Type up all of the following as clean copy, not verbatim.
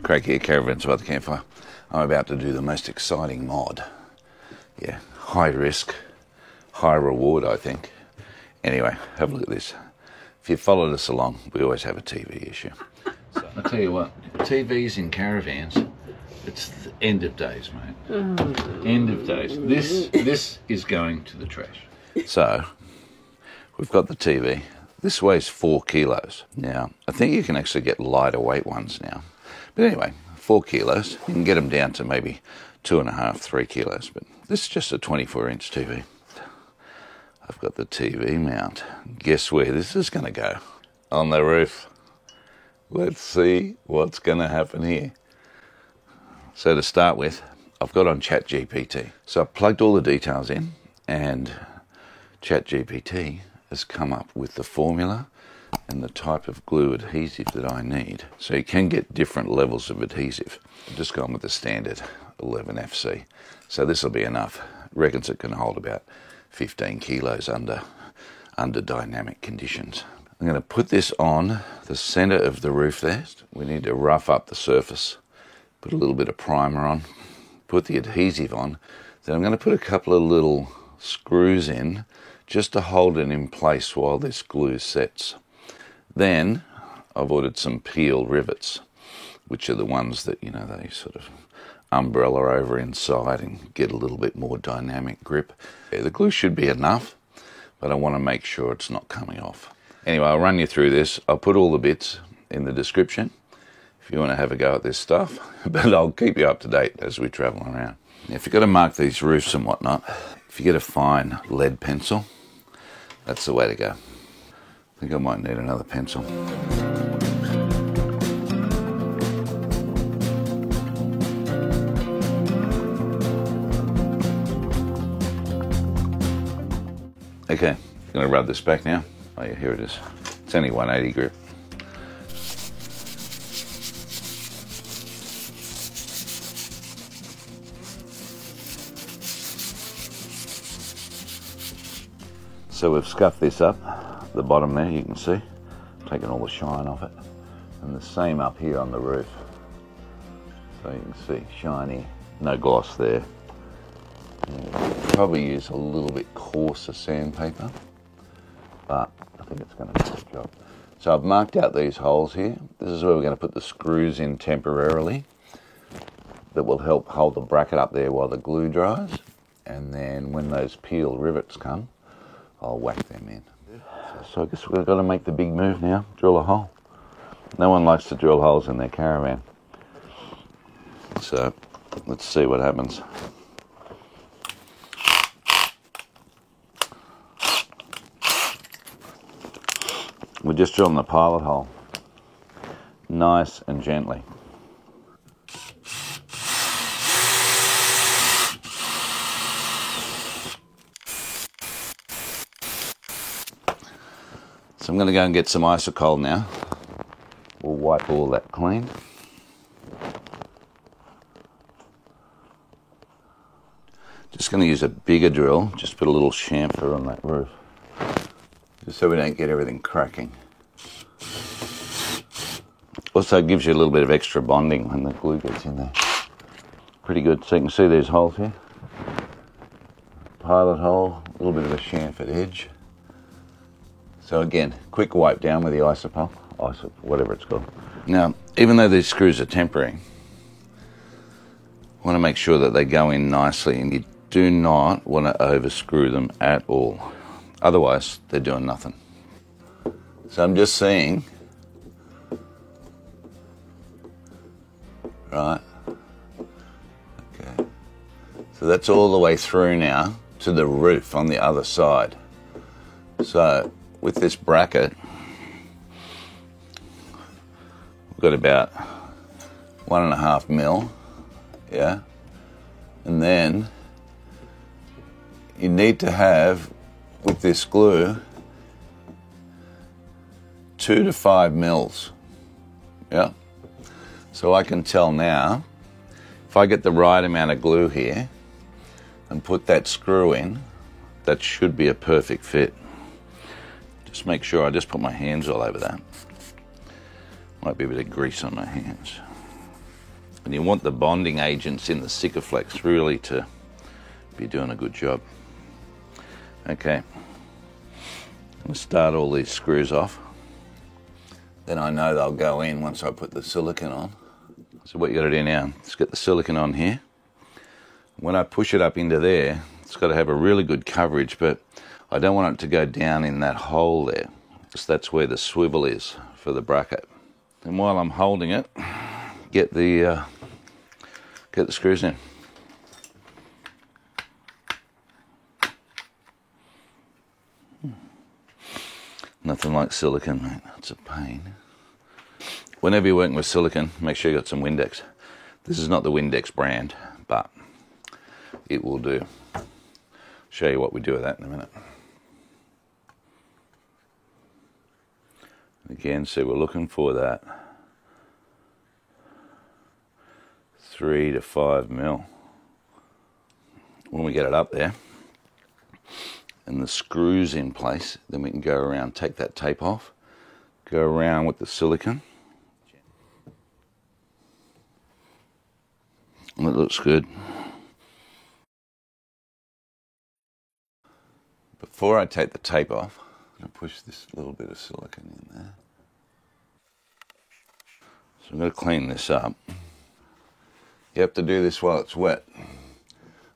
Craig here, Caravans by the Campfire. I'm about to do the most exciting mod. Yeah, high risk, high reward, I think. Anyway, have a look at this. If you followed us along, we always have a TV issue. So, I'll tell you what, TVs in caravans, it's the end of days, mate. End of days. This is going to the trash. So, we've got the TV. This weighs 4 kilos. Now, I think you can actually get lighter weight ones now. But anyway, 4 kilos. You can get them down to maybe 2.5, 3 kilos. But this is just a 24-inch TV. I've got the TV mount. Guess where this is going to go? On the roof. Let's see what's going to happen here. So to start with, I've got on ChatGPT. So I've plugged all the details in, and ChatGPT has come up with the formula and the type of glue adhesive that I need. So you can get different levels of adhesive. I've just gone with the standard 11FC. So this will be enough. Reckons it can hold about 15 kilos under dynamic conditions. I'm going to put this on the center of the roof there. We need to rough up the surface. Put a little bit of primer on. Put the adhesive on. Then I'm going to put a couple of little screws in just to hold it in place while this glue sets. Then I've ordered some peel rivets, which are the ones that, you know, they sort of umbrella over inside and get a little bit more dynamic grip. Yeah, the glue should be enough, but I want to make sure it's not coming off. Anyway, I'll run you through this. I'll put all the bits in the description if you want to have a go at this stuff, but I'll keep you up to date as we travel around. Now, if you've got to mark these roofs and whatnot, if you get a fine lead pencil, that's the way to go. I think I might need another pencil. Okay, I'm going to rub this back now. Oh yeah, here it is. It's only 180 grip. So we've scuffed this up, the bottom there you can see, taking all the shine off it. And the same up here on the roof. So you can see, shiny, no gloss there. Probably use a little bit coarser sandpaper, but I think it's going to do the job. So I've marked out these holes here. This is where we're going to put the screws in temporarily. That will help hold the bracket up there while the glue dries. And then when those peel rivets come, I'll whack them in. So I guess we've got to make the big move now, drill a hole. No one likes to drill holes in their caravan. So let's see what happens. We're just drilling the pilot hole, nice and gently. So I'm going to go and get some Isocol now. We'll wipe all that clean. Just going to use a bigger drill, just put a little chamfer on that roof. Just so we don't get everything cracking. Also gives you a little bit of extra bonding when the glue gets in there. Pretty good. So you can see these holes here. Pilot hole, a little bit of a chamfered edge. So again, quick wipe down with the Isopol, whatever it's called. Now, even though these screws are temporary, I want to make sure that they go in nicely, and you do not want to overscrew them at all. Otherwise, they're doing nothing. So I'm just seeing, right, okay. So that's all the way through now to the roof on the other side. So with this bracket, we've got about 1.5 mil, yeah? And then you need to have, with this glue, 2 to 5 mils, yeah? So I can tell now, if I get the right amount of glue here and put that screw in, that should be a perfect fit. Just make sure I just put my hands all over that. Might be a bit of grease on my hands. And you want the bonding agents in the Sikaflex really to be doing a good job. Okay, I'm going to start all these screws off. Then I know they'll go in once I put the silicone on. So what you got to do now is get the silicone on here. When I push it up into there, it's got to have a really good coverage, but I don't want it to go down in that hole there, because that's where the swivel is for the bracket. And while I'm holding it, get the screws in. Nothing like silicone, mate. It's a pain. Whenever you're working with silicone, make sure you got some Windex. This is not the Windex brand, but it will do. Show you what we do with that in a minute. Again, so we're looking for that 3 to 5 mil. When we get it up there and the screws in place, then we can go around, take that tape off, go around with the silicone. And it looks good. Before I take the tape off, I'm going to push this little bit of silicone in there. So I'm going to clean this up. You have to do this while it's wet.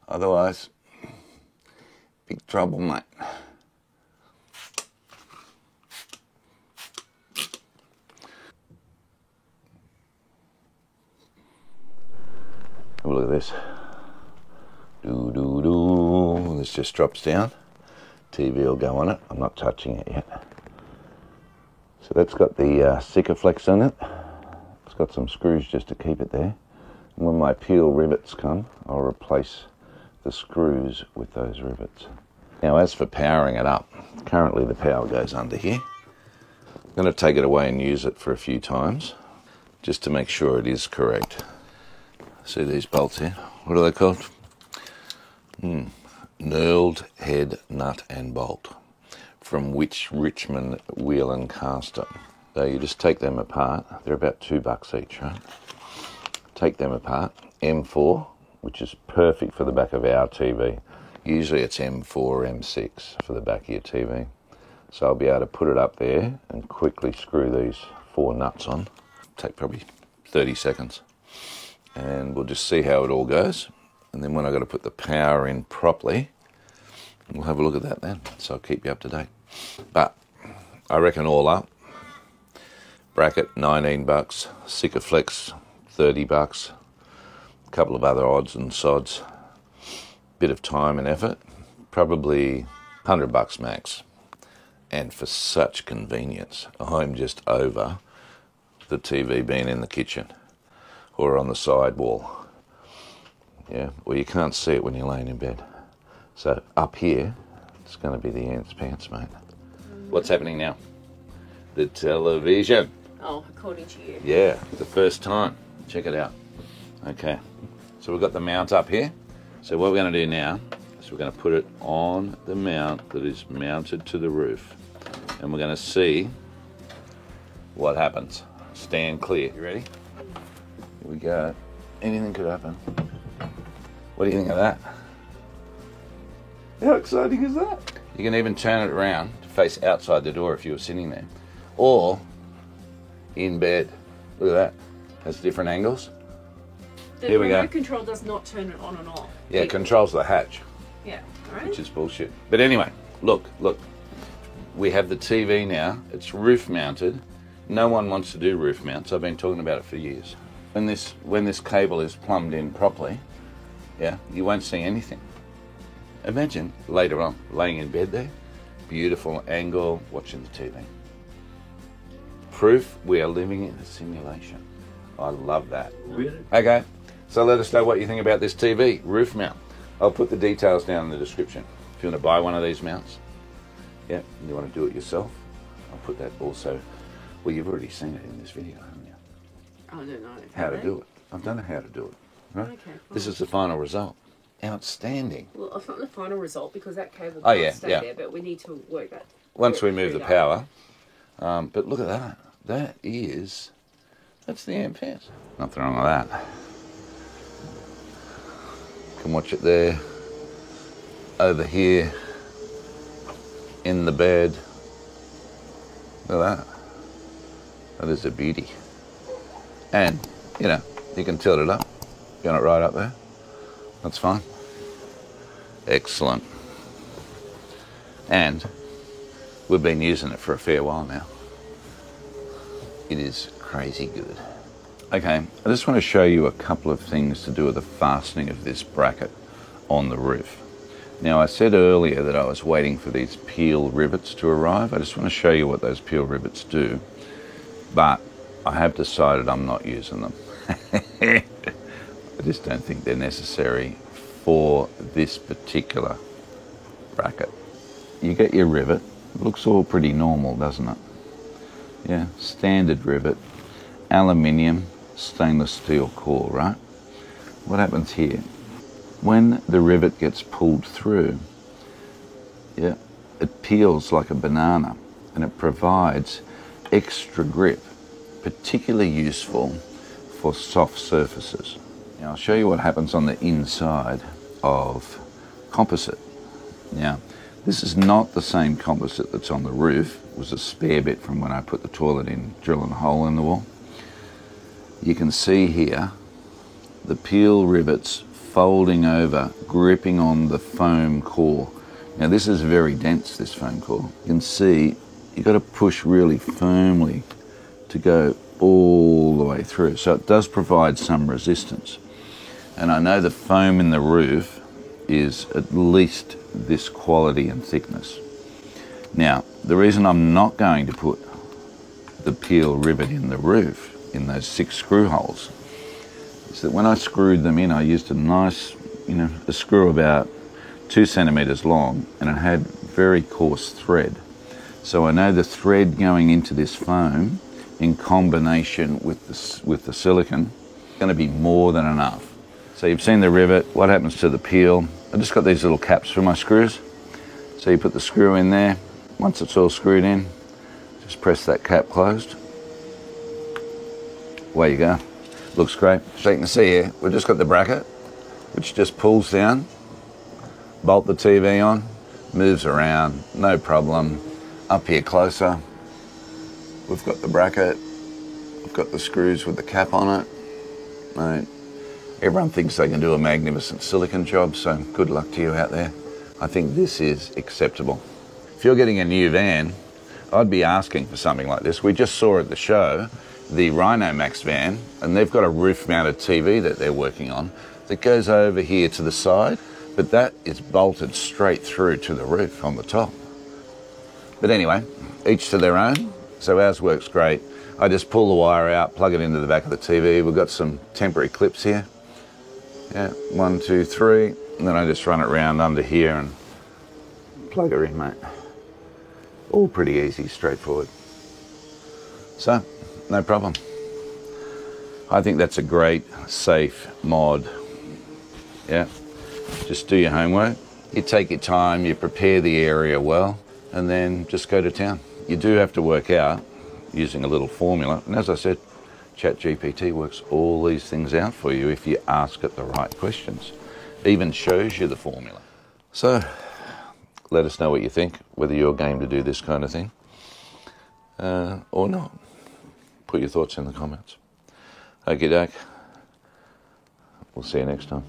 Otherwise, big trouble, mate. Have a look at this. Do. This just drops down. TV will go on it. I'm not touching it yet. So that's got the Sikaflex in it. It's got some screws just to keep it there. And when my peel rivets come, I'll replace the screws with those rivets. Now as for powering it up, currently the power goes under here. I'm going to take it away and use it for a few times, just to make sure it is correct. See these bolts here? What are they called? Knurled head, nut and bolt from Richmond Wheel and Caster. So you just take them apart. They're about $2 each, right? Take them apart. M4, which is perfect for the back of our TV. Usually it's M4 or M6 for the back of your TV. So I'll be able to put it up there and quickly screw these 4 nuts on. Take probably 30 seconds. And we'll just see how it all goes. And then when I've got to put the power in properly, we'll have a look at that then. So I'll keep you up to date. But I reckon all up, bracket $19, Sikaflex $30, a couple of other odds and sods, bit of time and effort, probably $100 max. And for such convenience, I'm just over the TV being in the kitchen or on the side wall. Yeah, well, you can't see it when you're laying in bed. So up here, it's going to be the ants pants, mate. What's happening now? The television. Oh, according to you. Yeah, the first time. Check it out. Okay, so we've got the mount up here. So what we're going to do now is we're going to put it on the mount that is mounted to the roof. And we're going to see what happens. Stand clear. You ready? Here we go. Anything could happen. What do you think of that? How exciting is that? You can even turn it around to face outside the door if you were sitting there. Or in bed. Look at that. Has different angles. The Here we go. remote control does not turn it on and off. Yeah, it controls the hatch. Yeah, alright. Which is bullshit. But anyway, look. We have the TV now. It's roof mounted. No one wants to do roof mounts. I've been talking about it for years. When this cable is plumbed in properly, yeah, you won't see anything. Imagine later on, laying in bed there, beautiful angle, watching the TV. Proof we are living in a simulation. I love that. Really? Okay, so let us know what you think about this TV, roof mount. I'll put the details down in the description. If you want to buy one of these mounts, yeah, and you want to do it yourself, I'll put that also. Well, you've already seen it in this video, haven't you? I don't know. How to do it. I've done how to do it. Right? Okay, fine. This is the final result. Outstanding. Well, it's not the final result because that cable Oh, can't yeah, stay yeah. there, but we need to work that. Once we move through the that. power. But look at that. That's the amp fans. Nothing wrong with that. Can watch it there. Over here in the bed. Look at that. That is a beauty. And, you know, you can tilt it up. You want it right up there. That's fine. Excellent. And we've been using it for a fair while now. It is crazy good. Okay, I just want to show you a couple of things to do with the fastening of this bracket on the roof. Now, I said earlier that I was waiting for these peel rivets to arrive. I just want to show you what those peel rivets do, but I have decided I'm not using them. I just don't think they're necessary for this particular bracket. You get your rivet. It looks all pretty normal, doesn't it? Yeah, standard rivet, aluminium, stainless steel core, right? What happens here? When the rivet gets pulled through, yeah, it peels like a banana and it provides extra grip, particularly useful for soft surfaces. Now I'll show you what happens on the inside of composite. Now, this is not the same composite that's on the roof. It was a spare bit from when I put the toilet in, drilling a hole in the wall. You can see here the peel rivets folding over, gripping on the foam core. Now this is very dense, this foam core. You can see you've got to push really firmly to go all the way through. So it does provide some resistance. And I know the foam in the roof is at least this quality and thickness. Now, the reason I'm not going to put the peel rivet in the roof, in those 6 screw holes, is that when I screwed them in, I used a nice, a screw about 2 centimeters long, and it had very coarse thread. So I know the thread going into this foam, in combination with the silicone, is going to be more than enough. So you've seen the rivet. What happens to the peel? I just got these little caps for my screws. So you put the screw in there. Once it's all screwed in, just press that cap closed. Away you go. Looks great. So you can see here, we've just got the bracket, which just pulls down, bolt the TV on, moves around, no problem. Up here closer, we've got the bracket, we've got the screws with the cap on it. Right. Everyone thinks they can do a magnificent silicone job, so good luck to you out there. I think this is acceptable. If you're getting a new van, I'd be asking for something like this. We just saw at the show the Rhinomax van, and they've got a roof-mounted TV that they're working on that goes over here to the side, but that is bolted straight through to the roof on the top. But anyway, each to their own. So ours works great. I just pull the wire out, plug it into the back of the TV. We've got some temporary clips here. Yeah, 1, 2, 3, and then I just run it around under here and plug her in, mate. All pretty easy, straightforward. So, no problem. I think that's a great, safe mod. Yeah, just do your homework. You take your time, you prepare the area well, and then just go to town. You do have to work out using a little formula, and as I said, ChatGPT works all these things out for you if you ask it the right questions. Even shows you the formula. So, let us know what you think, whether you're game to do this kind of thing or not. Put your thoughts in the comments. Okie doke. We'll see you next time.